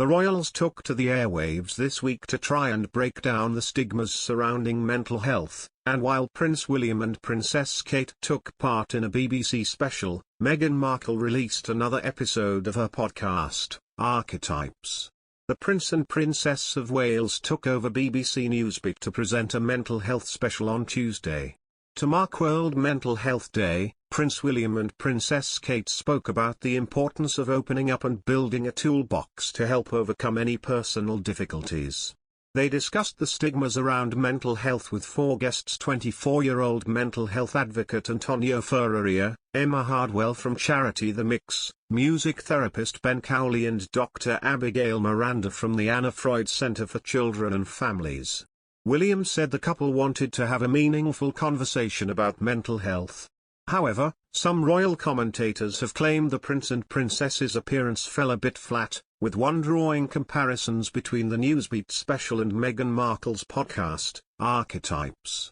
The royals took to the airwaves this week to try and break down the stigmas surrounding mental health, and while Prince William and Princess Kate took part in a BBC special, Meghan Markle released another episode of her podcast, Archetypes. The Prince and Princess of Wales took over BBC Newsbeat to present a mental health special on Tuesday. To mark World Mental Health Day, Prince William and Princess Kate spoke about the importance of opening up and building a toolbox to help overcome any personal difficulties. They discussed the stigmas around mental health with four guests: 24-year-old mental health advocate Antonio Ferreira, Emma Hardwell from charity The Mix, music therapist Ben Cowley, and Dr. Abigail Miranda from the Anna Freud Center for Children and Families. William said the couple wanted to have a meaningful conversation about mental health. However, some royal commentators have claimed the prince and princess's appearance fell a bit flat, with one drawing comparisons between the Newsbeat special and Meghan Markle's podcast, Archetypes.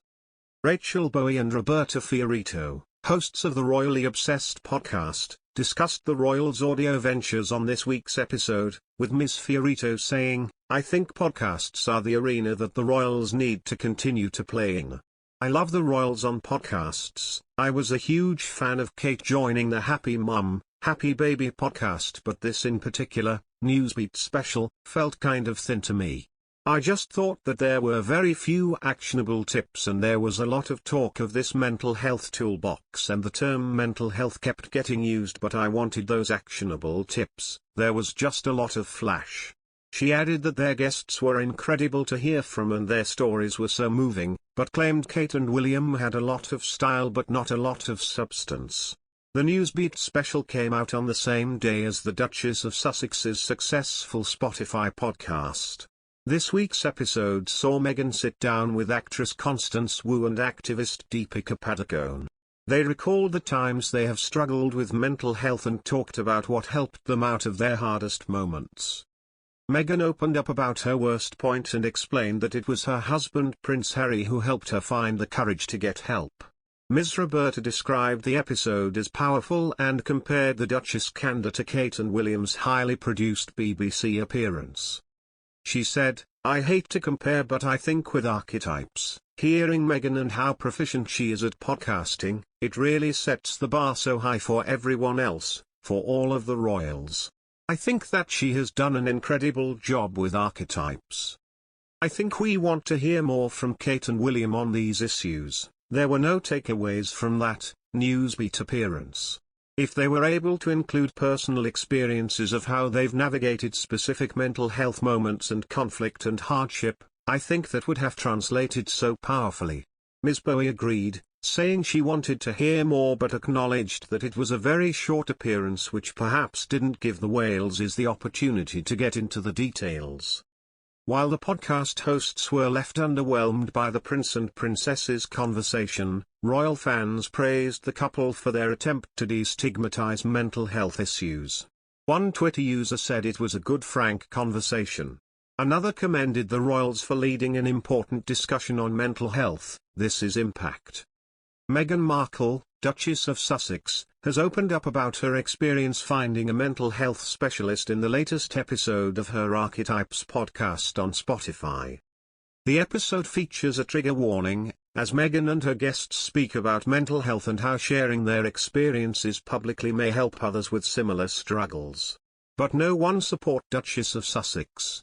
Rachel Bowie and Roberta Fiorito, hosts of the Royally Obsessed podcast, discussed the royals' audio ventures on this week's episode, with Ms. Fiorito saying, "I think podcasts are the arena that the royals need to continue to play in. I love the royals on podcasts. I was a huge fan of Kate joining the Happy Mum, Happy Baby podcast, but this in particular, Newsbeat special, felt kind of thin to me. I just thought that there were very few actionable tips, and there was a lot of talk of this mental health toolbox, and the term mental health kept getting used, but I wanted those actionable tips. There was just a lot of flash." She added that their guests were incredible to hear from and their stories were so moving, but claimed Kate and William had a lot of style but not a lot of substance. The Newsbeat special came out on the same day as the Duchess of Sussex's successful Spotify podcast. This week's episode saw Meghan sit down with actress Constance Wu and activist Deepika Padukone. They recalled the times they have struggled with mental health and talked about what helped them out of their hardest moments. Meghan opened up about her worst point and explained that it was her husband Prince Harry who helped her find the courage to get help. Ms. Roberta described the episode as powerful and compared the Duchess' candor to Kate and William's highly produced BBC appearance. She said, "I hate to compare, but I think with Archetypes, hearing Meghan and how proficient she is at podcasting, it really sets the bar so high for everyone else, for all of the royals. I think that she has done an incredible job with Archetypes. I think we want to hear more from Kate and William on these issues." There were no takeaways from that Newsbeat appearance. If they were able to include personal experiences of how they've navigated specific mental health moments and conflict and hardship, I think that would have translated so powerfully. Ms. Bowie agreed, saying she wanted to hear more but acknowledged that it was a very short appearance which perhaps didn't give the Waleses the opportunity to get into the details. While the podcast hosts were left underwhelmed by the Prince and Princess's conversation, royal fans praised the couple for their attempt to destigmatize mental health issues. One Twitter user said it was a good, frank conversation. Another commended the royals for leading an important discussion on mental health. This is impact. Meghan Markle, Duchess of Sussex, has opened up about her experience finding a mental health specialist in the latest episode of her Archetypes podcast on Spotify. The episode features a trigger warning, as Meghan and her guests speak about mental health and how sharing their experiences publicly may help others with similar struggles. But no one support Duchess of Sussex.